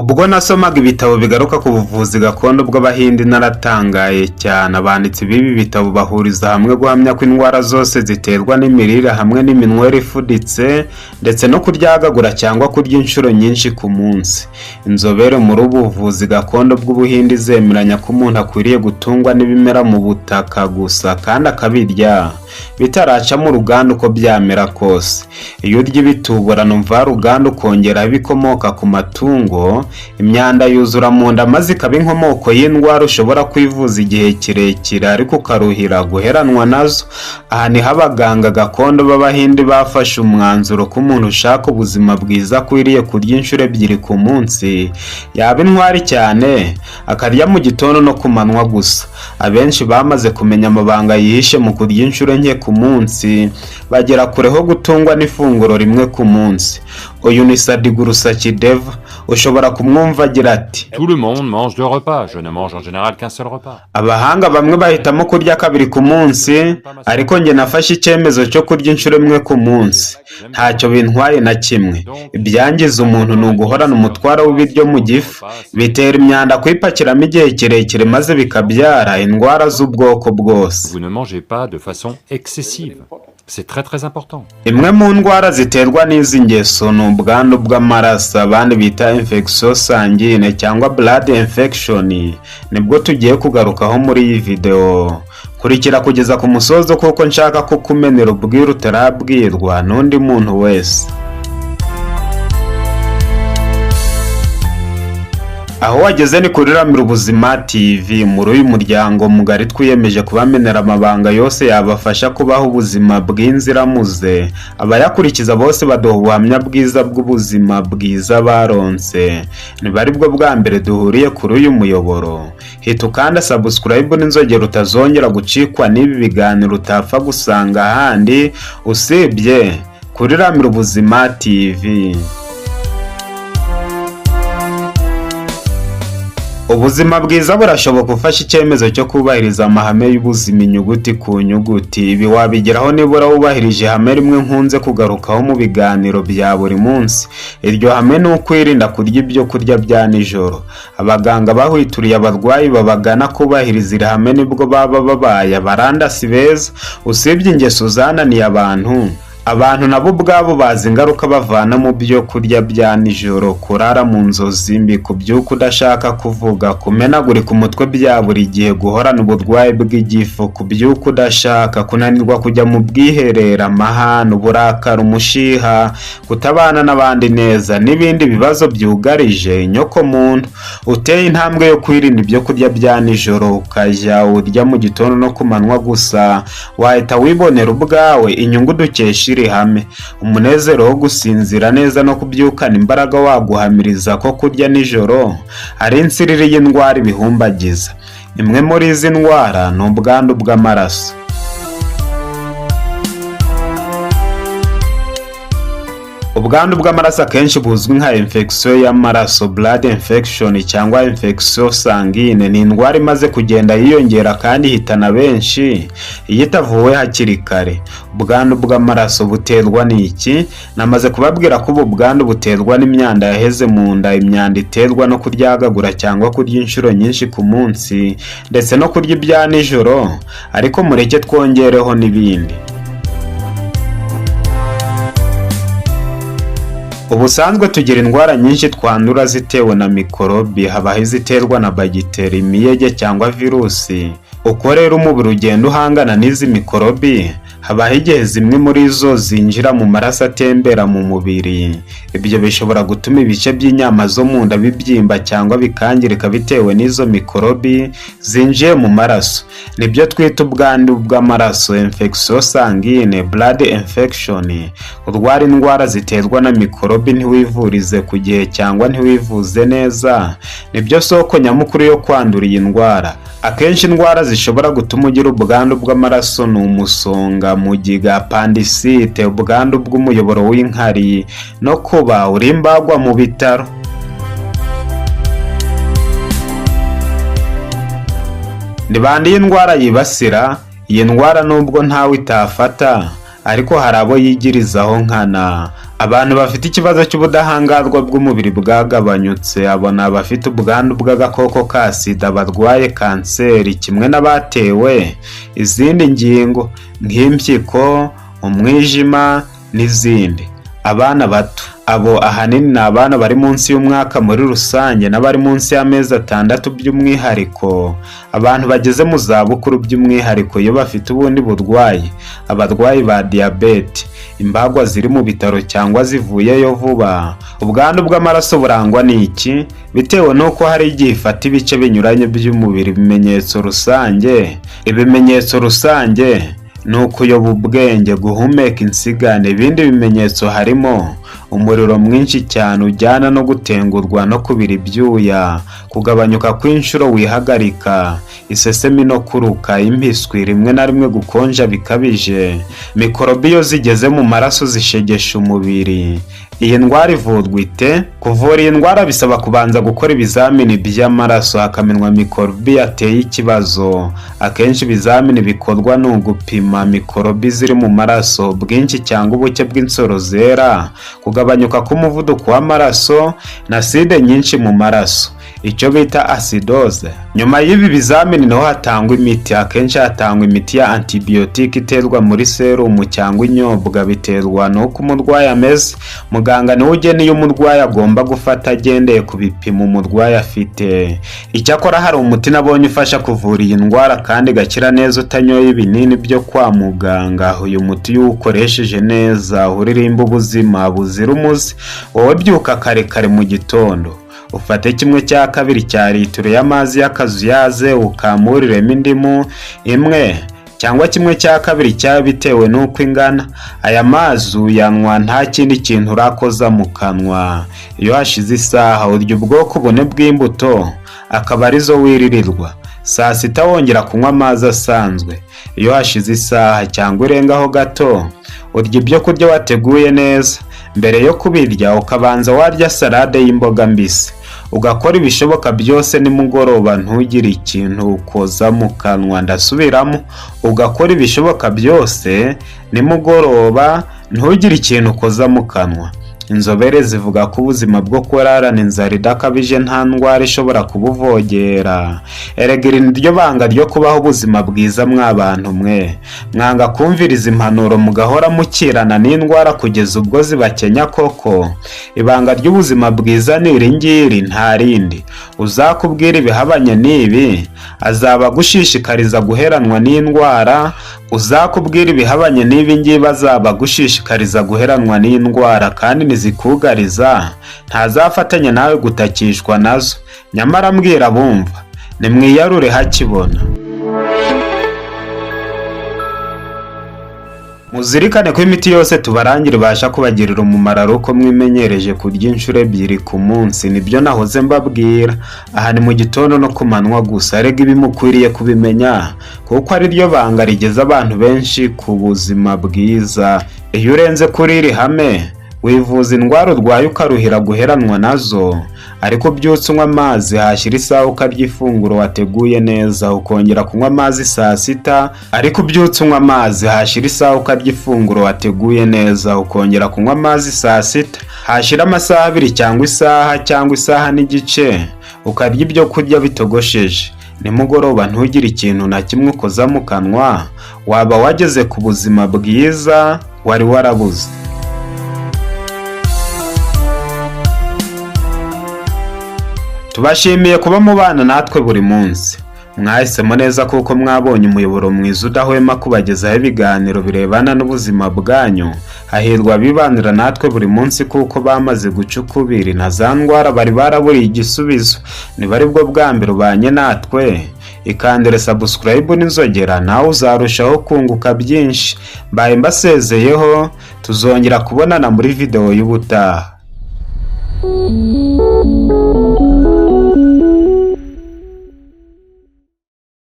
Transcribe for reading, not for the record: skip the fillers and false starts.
Ubwo nasomaga ibitabo bigaruka ku buvuzi gakondo bw'Abahindi naratangaye cyane. Abanditsi b'ibi bitabo bahuriza hamwe guhamya ko indwara zose ziterwa n'imirire hamwe n'iminywere ifuditse ndetse no kuryagagura cyangwa kurya inshuro nyinshi ku munsi. Inzobere muri ubu buvuzi gakondo bw'Ubuhindi zemeranya ko umuntu akwiriye gutungwa n'ibimera mu butaka gusa kandi akabirya bitaraca mu ruganda uko byamera kose. Iyo urya ibituburano mvaruganda ukongeraho ibikomoka ku matungo, imyanda yuzura mu nda maze ikaba inkomoko y'indwara ushobora kwivuza igihe kirekire ariko ukaruhira guheranwa nazo. Aha niho abaganga gakondo b'Abahindi bafashe umwanzuro ko umuntu ushaka ubuzima bwiza akwiriye kurya inshuro 2 ku munsi, yaba intwari cyane akarya mu gitondo no ku manywa gusa. Abenshi bamaze kumenya amabanga yihishe mu kurya inshuro nke ku munsi bagera kureho gutungwa n'ifunguro rimwe ku munsi. Uyu ni Sadhguru Sachideva, ushobora kumwumva agira ati: Tout le monde mange 2 repas, je ne mange en général qu'un seul repas. Abahanga bamwe bahitamo kurya 2 ku munsi, ariko njye nafashe icyemezo cyo kurya inshuro 1 ku munsi. Ntacyo bintwaye na kimwe. Ibyangiza umuntu ni uguhorana umutwaro w'ibiryo mu gifu, bitera imyanda kwipakiramo igihe kirekire maze bikabyara indwara z'ubwoko bwose. Vous ne mangez pas de façon excessive. C'est très important. Imwe mu ndwara ziterwa n'izi ngeso ni ubwandu bw'amaraso, abandi bita infection sanguine cyangwa blood infection. Nibwo tugiye kugarukaho muri iyi video. Kurikira kugeza ku musozo kuko nshaka ko kumenera ubwira utarabwirwa n'undi muntu wese. Aho wageze ni kuri Ramira Ubuzima TV. Muri uyu muryango mugari twiyemeje kubamenera amabanga yose yabafasha kubaho ubuzima bw'inziramuze. Abayakurikiza bose baduha ubuhamya bwiza bw'ubuzima bwiza baronse. Nibari bwo bwa mbere duhuriye kuri uyu muyoboro, hita ukanda subscribe n'inzogera utazongera gucikwa n'ibi biganiro utapfa gusanga ahandi usibye kuri Ramira Ubuzima TV. Ubuzima bwiza burashoboka ufashe icyemezo cyo kubahiriza amahame y'ubuzima inyuguti ku nyuguti. Ibi wabigeraho nibura wubahirije ihame rimwe nkunze kugarukaho mu biganiro bya buri munsi. Iryo hame ni ukwirinda kurya ibyo kurya bya nijoro. Abaganga bahwituriye abarwayi babagana kubahiriza iri hame nibwo baba babaye abarandasi beza. Usibye ingeso zananiye abantu nabo ubwabo bazi ingaruka bavana mu byo kurya bya nijoro: kurara mu nzozi mbi, kubyuka udashaka kuvuga, kumenagurika umutwe bya buri gihe, guhorana uburwayi bw'igifu, kubyuka udashaka, kunanirwa kujya mu bwiherero, amahane, uburakari, umushiha, kutabana n'abandi neza n'ibindi bibazo byugarije inyoko muntu. Uteye intambwe yo kwirinda ibyo kurya bya nijoro ukajya urya mu gitondo no ku manywa gusa, wahita wibonera ubwawe inyungu dukesha iri hame. Umunezero wo gusinzira neza no kubyukana imbaraga waguhamiriza ko kurya nijoro ari insiriri y'indwara ibihumbagiza. Imwe muri izi ndwara ni ubwandu bw'amaraso. Ubwandu bw'amaraso akenshi buzwi nka infection y'amaraso, blood infection cyangwa infection sanguine, ni indwara imaze kugenda yiyongera kandi ihitana benshi iyo itavuwe hakiri kare. Ubwandu bw'amaraso buterwa n'iki? Namaze kubabwira ko ubu bwandu buterwa n'imyanda yaheze mu nda. Imyanda iterwa no kuryagagura cyangwa kurya inshuro nyinshi ku munsi ndetse no kurya ibya nijoro, ariko mureke twongereho n'ibindi. Ubusanzwe tugira indwara nyinshi twandura zitewe na mikorobi. Habaho iziterwa na bagiteri, imiyege cyangwa virusi. Uko rero umubiri ugenda uhangana n'izi mikorobi, habaho igihe zimwe muri zo zinjira mu maraso atembera mu mubiri. Ibyo bishobora gutuma ibice by'inyama zo mu nda bibyimba cyangwa bikangirika bitewe n'izo mikorobi zinjiye mu maraso. Nibyo twita ubwandu bw'amaraso, infection sanguine, blood infection. Urwara indwara ziterwa na mikorobi ntiwivurize ku gihe cyangwa ntiwivuze neza, nibyo soko nyamukuru yo kwandura iyi ndwara. Akenshi indwara zishobora gutuma ugira ubwandu bw'amaraso ni umusonga, mugiga, appendicite, ubwandu bw'umuyoboro w'inkari no kuba urimbagwa mu bitaro. Ni bande iyi ndwara yibasira? Iyi ndwara nubwo ntawe itafata, ariko hari abo yigirizaho nkana. Abantu bafite ikibazo cy'ubudahangarwa bw'umubiri bwagabanyutse, abona abafite ubwandu bw'agakoko ka sida, barwaye kanseri kimwe n'abatewe izindi ngingo nk'impyiko, umwijima n'izindi. Abana bato, abo ahanini ni abana bari munsi y'umwaka muri rusange n'abari munsi y'amezi 6 by'umwihariko, abantu bageze mu zabukuru by'umwihariko iyo bafite ubundi burwayi, abarwayi ba diyabete, imbagwa ziri mu bitaro cyangwa zivuyeyo vuba. Ubwandu bw'amaraso burangwa n'iki? Bitewe n'uko hari igihe ifata ibice binyuranye by'umubiri. Ibimenyetso rusange ni ukuyoba ubwenge, guhumeka insigane. Ibindi bimenyetso harimo umuriro mwinshi cyane ujyana no gutengurwa no kubira ibyuya, kugabanyuka kw'inshuro wihagarika, isesemi no kuruka, impiswi, rimwe na rimwe gukonja bikabije. Mikorobi iyo zigeze mu maraso zishegesha umubiri. Iyi ndwara ivurwa ite? Kuvura iyi ndwara bisaba kubanza gukora ibizamini by'amaraso hakamenywa mikorobi yateye ikibazo. Akenshi ibizamini bikorwa ni ugupima mikorobi ziri mu maraso, bwinshi cyangwa ubuke bw'insoro zera, kugabanyuka k'umuvuduko w'amaraso na aside nyinshi mu maraso, icyo bita acidoze. Nyuma y'ibi bizamini niho hatangwa imiti. Akenshi hatangwa imiti ya antibiyotike iterwa muri serumu cyangwa inyobwa, biterwa n'uko umurwayi ameze. Muganga niwe ugena iyo umurwayi agomba gufata agendeye ku bipimo umurwayi afite. Icyakora hari umuti nabonye ufasha kuvura iyi ndwara kandi gakira neza utanyoye ibinini byo kwa muganga. Uyu muti iyo uwukoresheje neza uririmba ubuzima buzira umuze. Wowe byuka kare kare mu gitondo, ufate 1/2 cya litiro y'amazi y'akazuyaze, ukamuriremo indimu imwe cyangwa 1/2 cyayo bitewe n'uko ingana. Aya mazi uyanywa nta kindi kintu urakoza mu kanwa. Iyo hashize isaha urya ubwoko bune bw'imbuto, akaba arizo wiririrwa. Saa sita wongera kunywa amazi asanzwe. Iyo hashize isaha cyangwa urengaho gato, urya ibyo kurya wateguye neza. Mbere yo kubirya ukabanza warya salade y'imboga mbisi. Ugakora ibishoboka byose nimugoroba ntugire ikintu ukoza mu kanwa. Ndasubiramo, ugakora ibishoboka byose nimugoroba ntugire ikintu ukoza mu kanwa. Inzobere zivuga ko ubuzima bwo kurarana inzara idakabije nta ndwara ishobora kubuvogera. Erega iri niryo banga ryo kubaho ubuzima bwiza mw'abantu mwe. Mwanga kumviriza impanuro mugahora mukirana n'indwara kugeza ubwo zibakenya koko. Ibanga ry'ubuzima bwiza ni iri ngiri nta rindi. Uzakubwira ibihabanye n'ibi azaba gushishikariza guheranwa n'indwara. Uzakubwira ibihabanye n'ibi ngibi azaba gushishikariza guheranwa n'indwara kandi nizikugariza ntazafatanya nawe gutakishwa nazo. Nyamara mbwira bumva, nimwiyarure hakibona. Muzirikane ko imiti yose tubarangira ibasha kubagirira umumaro ari uko mwimenyereje kurya inshuro 2 ku munsi. Nibyo nahoze mbabwira. Aha ni mu gitondo no ku manywa gusa. Erega ibi mukwiriye kubimenya kuko ari ryo banga rigeza abantu benshi ku buzima bwiza. Iyo urenze kuri iri hame wivuza indwara urwaye ukaruhira guheranwa nazo. Ariko byutse unywa amazi, hashira isaha ukarya ifunguro wateguye neza, ukongera kunywa amazi saa sita. Ariko byutse unywa amazi, hashira isaha ukarya ifunguro wateguye neza, ukongera kunywa amazi saa sita. Hashira amasaha 2 cyangwa isaha n'igice ukarya ibyo kurya bitogosheje. Nimugoroba ntugire ikintu na kimwe ukoza mu kanwa. Waba wageze ku buzima bwiza wari warabuze. Tubashimiye kuba mubana natwe buri munsi. Mwahisemo neza kuko mwabonye umuyoboro mwiza udahwema kubagezaho ibiganiro birebana n'ubuzima bwanyu. Hahirwa bibanira natwe buri munsi kuko bamaze guca ukubiri na za ndwara bari baraburiye igisubizo. Niba ari bwo bwa mbere ubanye natwe, ikandire subscribe n'inzogera, nawe uzarushaho kunguka byinshi. Mbaye mbasezeyeho, tuzongera kubonana muri video y'ubutaha.